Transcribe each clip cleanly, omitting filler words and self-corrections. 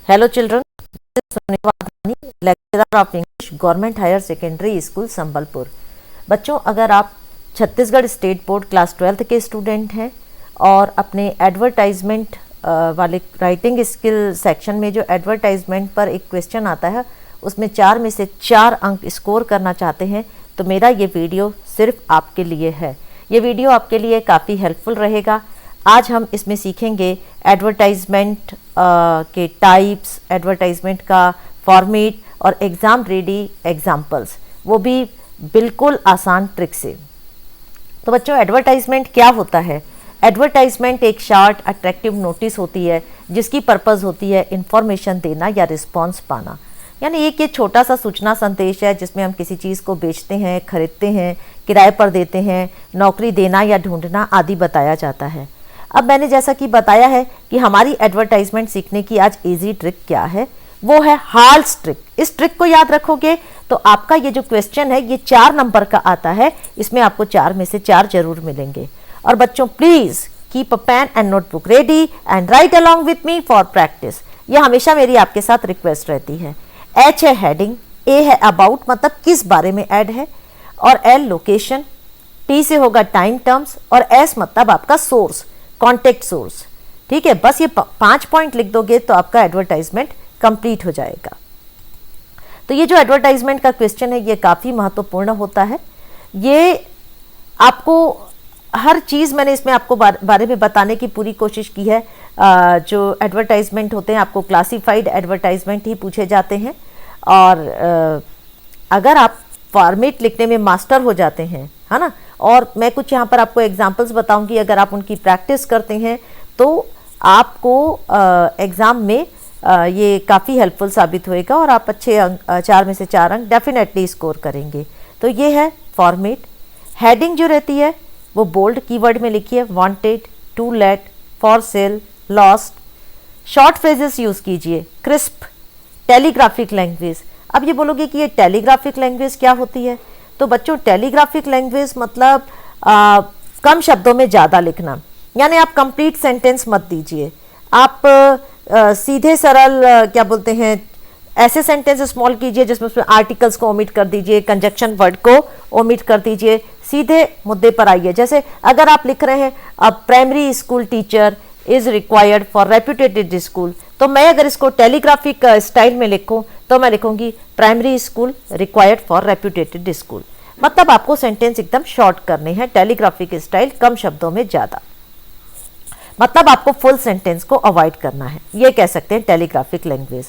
Hello children, this is Sunil Wadhwani, lecturer of English, government higher secondary school Sambalpur. बच्चों, अगर आप Chhattisgarh state board class 12th के student हैं और अपने एडवर्टाइजमेंट वाले राइटिंग स्किल सेक्शन में जो एडवर्टाइजमेंट पर एक क्वेश्चन आता है उसमें 4 में से 4 अंक स्कोर करना चाहते हैं तो मेरा ये वीडियो सिर्फ आपके लिए है। ये वीडियो आपके लिए काफ़ी हेल्पफुल रहेगा। आज हम इसमें सीखेंगे एडवर्टाइजमेंट के टाइप्स, एडवर्टाइजमेंट का फॉर्मेट और एग्ज़ाम रेडी एग्जाम्पल्स, वो भी बिल्कुल आसान ट्रिक से। तो बच्चों, एडवर्टाइजमेंट क्या होता है? एडवर्टाइजमेंट एक शार्ट अट्रैक्टिव नोटिस होती है जिसकी पर्पज़ होती है इंफॉर्मेशन देना या रिस्पॉन्स पाना। यानी एक ये छोटा सा सूचना संदेश है जिसमें हम किसी चीज़ को बेचते हैं, खरीदते हैं, किराए पर देते हैं, नौकरी देना या ढूंढना आदि बताया जाता है। अब मैंने जैसा कि बताया है कि हमारी एडवर्टाइजमेंट सीखने की आज इजी ट्रिक क्या है, वो है हाल्स ट्रिक। इस ट्रिक को याद रखोगे तो आपका ये जो क्वेश्चन है ये 4 नंबर का आता है, इसमें आपको 4 में से 4 जरूर मिलेंगे। और बच्चों, please keep a pen and notebook ready and write along with me for practice. ये हमेशा मेरी आपके साथ रिक्वेस्ट रहती है। H है हेडिंग, A है अबाउट मतलब किस बारे में ऐड है, और L लोकेशन, T से होगा टाइम टर्म्स, और S मतलब आपका सोर्स, कॉन्टेक्ट सोर्स। ठीक है, बस ये 5 पॉइंट लिख दोगे तो आपका एडवर्टाइजमेंट कंप्लीट हो जाएगा। तो ये जो एडवर्टाइजमेंट का क्वेश्चन है ये काफ़ी महत्वपूर्ण होता है। ये आपको हर चीज़ मैंने इसमें आपको बारे में बताने की पूरी कोशिश की है। जो एडवर्टाइजमेंट होते हैं आपको क्लासिफाइड एडवर्टाइजमेंट ही पूछे जाते हैं, और अगर आप फॉर्मेट लिखने में मास्टर हो जाते हैं, है ना, और मैं कुछ यहाँ पर आपको एग्जांपल्स बताऊंगी, अगर आप उनकी प्रैक्टिस करते हैं तो आपको एग्ज़ाम में ये काफ़ी हेल्पफुल साबित होएगा और आप अच्छे अंक 4 में से 4 अंक डेफिनेटली स्कोर करेंगे। तो ये है फॉर्मेट। हेडिंग जो रहती है वो बोल्ड कीवर्ड में लिखिए, wanted, to let, for sale, lost. Short phrases use कीजिए, क्रिस्प, टेलीग्राफिक लैंग्वेज। अब ये बोलोगे कि ये टेलीग्राफिक लैंग्वेज क्या होती है? तो बच्चों, टेलीग्राफिक लैंग्वेज मतलब कम शब्दों में ज़्यादा लिखना। यानी आप कंप्लीट सेंटेंस मत दीजिए, आप सीधे सरल क्या बोलते हैं, ऐसे सेंटेंस स्मॉल कीजिए जिसमें उसमें आर्टिकल्स को ओमिट कर दीजिए, कंजक्शन वर्ड को ओमिट कर दीजिए, सीधे मुद्दे पर आइए। जैसे अगर आप लिख रहे हैं a primary school teacher is required for reputed school, तो मैं अगर इसको टेलीग्राफिक स्टाइल में लिखूं तो मैं लिखूंगी primary school required for reputed school. मतलब आपको सेंटेंस एकदम शॉर्ट करने हैं, टेलीग्राफिक स्टाइल, कम शब्दों में ज़्यादा। मतलब आपको फुल सेंटेंस को अवॉइड करना है, ये कह सकते हैं टेलीग्राफिक लैंग्वेज।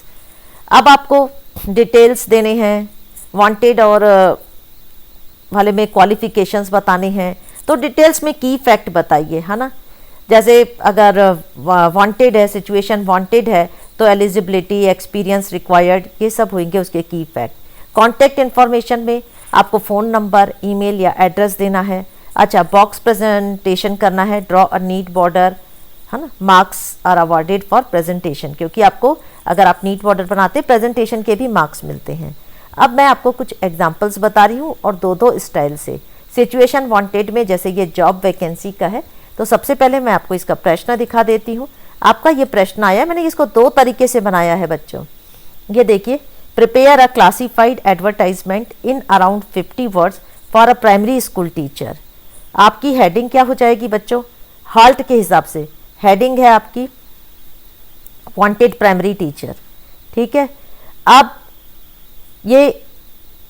अब आपको डिटेल्स देने हैं, वांटेड और वाले में क्वालिफिकेशंस बताने हैं, तो डिटेल्स में की फैक्ट बताइए, है ना। जैसे अगर वांटेड है, सिचुएशन वांटेड है, तो एलिजिबिलिटी, एक्सपीरियंस रिक्वायर्ड, ये सब होंगे उसके की फैक्ट। कॉन्टैक्ट इन्फॉर्मेशन में आपको फ़ोन नंबर, ईमेल या एड्रेस देना है। अच्छा, बॉक्स प्रेजेंटेशन करना है, ड्रॉ अ नीट बॉर्डर, है ना। Marks are awarded for presentation, क्योंकि आपको अगर आप नीट बॉर्डर बनाते प्रेजेंटेशन के भी मार्क्स मिलते हैं। अब मैं आपको कुछ एग्जांपल्स बता रही हूँ और दो स्टाइल से। सिचुएशन वांटेड में जैसे ये जॉब वैकेंसी का है, तो सबसे पहले मैं आपको इसका प्रश्न दिखा देती हूँ। आपका ये प्रश्न आया, मैंने इसको 2 तरीके से बनाया है बच्चों। ये देखिए, prepare a classified advertisement in around 50 words for a primary school teacher. आपकी हेडिंग क्या हो जाएगी बच्चों? हाल्ट के हिसाब से हेडिंग है आपकी वांटेड प्राइमरी टीचर। ठीक है, अब ये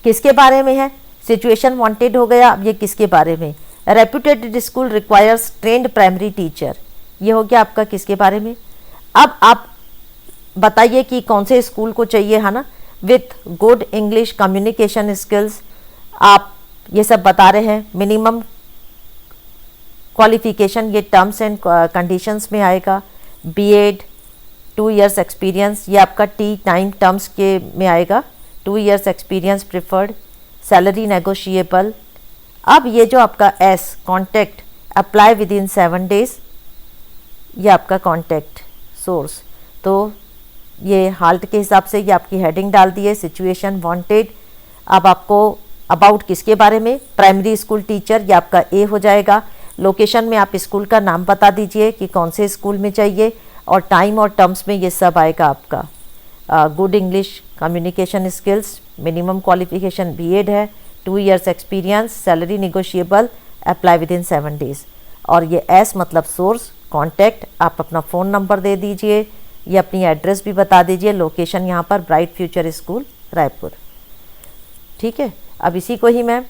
किसके बारे में है? सिचुएशन वांटेड हो गया। अब ये किसके बारे में? Reputed school requires trend primary teacher, ये हो गया आपका किसके बारे में। अब आप बताइए कि कौन से स्कूल को चाहिए, है ना, with good English communication skills. आप ये सब बता रहे हैं। मिनिमम क्वालिफिकेशन ये टर्म्स एंड कंडीशंस में आएगा। बीएड, 2 इयर्स एक्सपीरियंस, ये आपका टाइम टर्म्स के में आएगा। 2 years experience preferred, salary negotiable. अब ये जो आपका S, contact, apply within 7 days, ये आपका कॉन्टैक्ट सोर्स। तो ये हाल्ट के हिसाब से ये आपकी हेडिंग डाल दी है, सिचुएशन वांटेड। अब आपको अबाउट किसके बारे में? प्राइमरी स्कूल टीचर, ये आपका ए हो जाएगा। लोकेशन में आप स्कूल का नाम बता दीजिए कि कौन से स्कूल में चाहिए, और टाइम और टर्म्स में ये सब आएगा आपका। Good English communication skills, minimum qualification BEd है, 2 years experience, salary negotiable, apply within 7 days। और ये एस मतलब सोर्स, कॉन्टैक्ट, आप अपना फ़ोन नंबर दे दीजिए, ये अपनी एड्रेस भी बता दीजिए, लोकेशन यहाँ पर ब्राइट फ्यूचर स्कूल रायपुर। ठीक है, अब इसी को ही मैं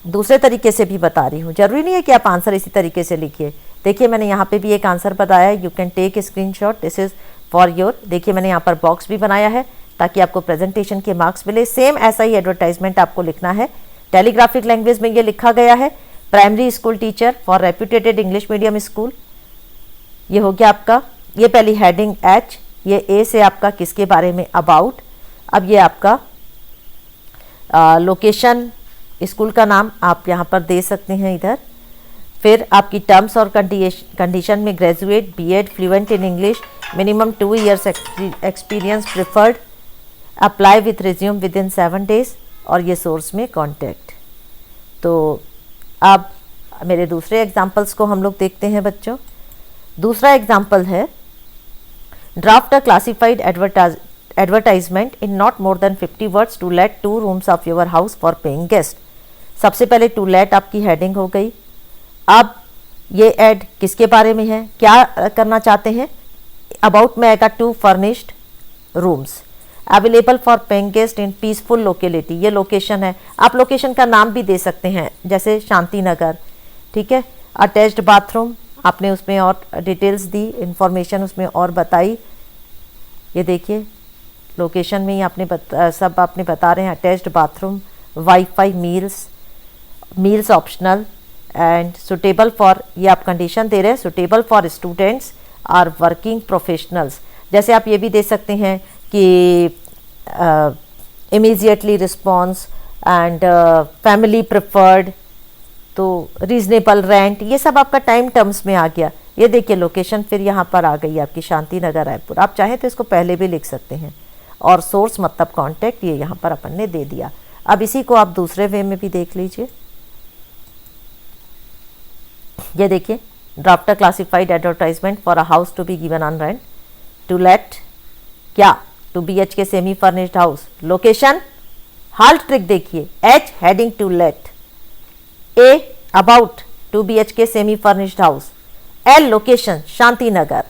दूसरे तरीके से भी बता रही हूँ, जरूरी नहीं है कि आप आंसर इसी तरीके से लिखिए। देखिए मैंने यहाँ पे भी एक आंसर बताया है, you can take screenshot, this is for your. देखिए मैंने यहाँ पर बॉक्स भी बनाया है ताकि आपको प्रेजेंटेशन के मार्क्स मिले। सेम ऐसा ही एडवर्टाइजमेंट आपको लिखना है, टेलीग्राफिक लैंग्वेज में ये लिखा गया है, primary school teacher for reputed English medium school. ये हो गया आपका, ये पहली हेडिंग एच, ये ए से आपका किसके बारे में, अबाउट। अब ये आपका लोकेशन, स्कूल का नाम आप यहाँ पर दे सकते हैं इधर। फिर आपकी टर्म्स और कंडीशन में graduate, BEd, fluent in English, minimum 2 years experience preferred, apply with resume within 7 days, और ये सोर्स में कॉन्टैक्ट। तो अब मेरे दूसरे एग्जाम्पल्स को हम लोग देखते हैं बच्चों। दूसरा एग्जाम्पल है, draft a classified advertisement in not more than 50 words to let 2 rooms of your house for paying guest. सबसे पहले टू लेट आपकी हेडिंग हो गई। अब ये एड किसके बारे में है, क्या करना चाहते हैं, अबाउट में आएगा 2 furnished rooms available for paying guest in peaceful locality. ये लोकेशन है, आप लोकेशन का नाम भी दे सकते हैं जैसे शांति नगर। ठीक है, अटैच्ड बाथरूम, आपने उसमें और डिटेल्स दी, इंफॉर्मेशन उसमें और बताई। ये देखिए लोकेशन में ही आपने सब आपने बता रहे हैं, attached bathroom, wifi, meals optional and suitable for, ये आप कंडीशन दे रहे हैं, सुटेबल फॉर स्टूडेंट्स और वर्किंग प्रोफेशनल्स। जैसे आप ये भी दे सकते हैं कि immediately response and family preferred, तो रीजनेबल रेंट, ये सब आपका टाइम टर्म्स में आ गया। ये देखिए लोकेशन फिर यहाँ पर आ गई आपकी शांति नगर रायपुर। आप चाहें तो इसको पहले भी लिख सकते हैं, और सोर्स मतलब कॉन्टैक्ट ये यहाँ पर अपन ने दे दिया। अब इसी को आप दूसरे वे में भी देख लीजिए। ये देखिए, draft a classified advertisement for a house to be given on rent, to let, क्या 2 BHK semi furnished house, location, halt trick देखिए, H heading to let, A about 2 BHK semi furnished house, L location Shanti Nagar.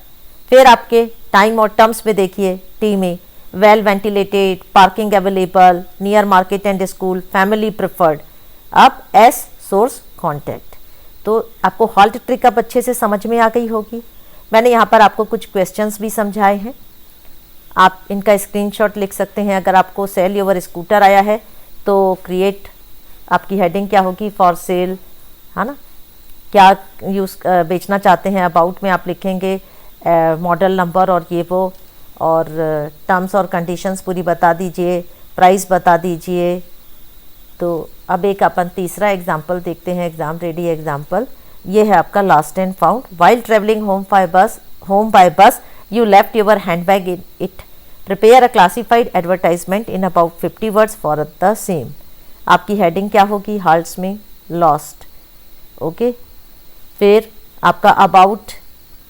फिर आपके time और terms में देखिए, T में well ventilated, parking available, near market and school, family preferred. अब S source contact. तो आपको हॉल्ट ट्रिक अब अच्छे से समझ में आ गई होगी। मैंने यहाँ पर आपको कुछ क्वेश्चंस भी समझाए हैं, आप इनका स्क्रीनशॉट लिख सकते हैं। अगर आपको सेल योर स्कूटर आया है तो क्रिएट, आपकी हेडिंग क्या होगी, फॉर सेल, है ना, क्या यूज़ बेचना चाहते हैं। अबाउट में आप लिखेंगे मॉडल नंबर और ये वो, और टर्म्स और कंडीशंस पूरी बता दीजिए, प्राइस बता दीजिए। तो अब एक अपन तीसरा एग्जाम्पल देखते हैं, एग्ज़ाम रेडी एग्जाम्पल। ये है आपका lost and found, while travelling home by bus you left your handbag in it, prepare a classified advertisement in about 50 words for the same। आपकी हेडिंग क्या होगी, हाल्ट्स में लॉस्ट। ओके, फिर आपका about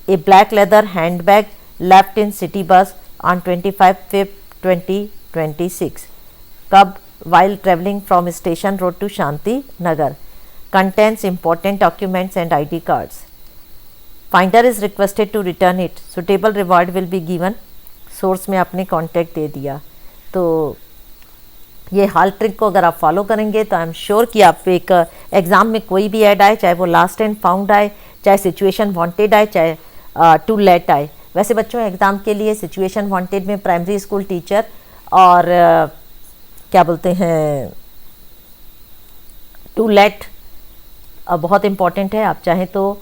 A black leather handbag left in city bus on 25 February 2026। कब, while traveling from station road to Shanti Nagar, contains important documents and ID cards, finder is requested to return it, suitable reward will be given। Source में आपने contact दे दिया। तो ये हाल trick को अगर आप follow करेंगे तो आई एम श्योर कि आप एक एग्ज़ाम में कोई भी ऐड आए, चाहे वो लास्ट एंड फाउंड आए, चाहे सिचुएशन वांटेड आए, चाहे टू लेट आए। वैसे बच्चों एग्ज़ाम के लिए सिचुएशन वांटेड में प्राइमरी स्कूल टीचर और क्या बोलते हैं टू लेट बहुत इम्पॉर्टेंट है। आप चाहें तो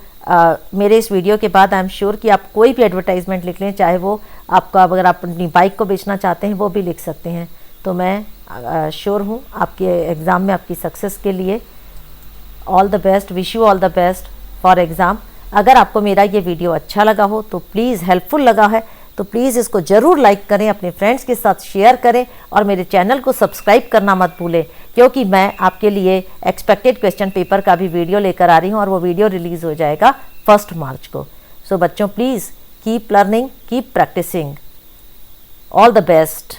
मेरे इस वीडियो के बाद आई एम श्योर कि आप कोई भी एडवर्टाइजमेंट लिख लें, चाहे वो आपका, अगर आप अपनी बाइक को बेचना चाहते हैं वो भी लिख सकते हैं। तो मैं श्योर हूँ आपके एग्ज़ाम में आपकी सक्सेस के लिए। All the best, wish you all the best for exam. अगर आपको मेरा ये वीडियो अच्छा लगा हो तो प्लीज़, हेल्पफुल लगा है तो प्लीज़ इसको ज़रूर लाइक करें, अपने फ्रेंड्स के साथ शेयर करें और मेरे चैनल को सब्सक्राइब करना मत भूलें, क्योंकि मैं आपके लिए एक्सपेक्टेड क्वेश्चन पेपर का भी वीडियो लेकर आ रही हूँ और वो वीडियो रिलीज़ हो जाएगा 1 मार्च को। सो बच्चों please keep learning, keep practising. All the best.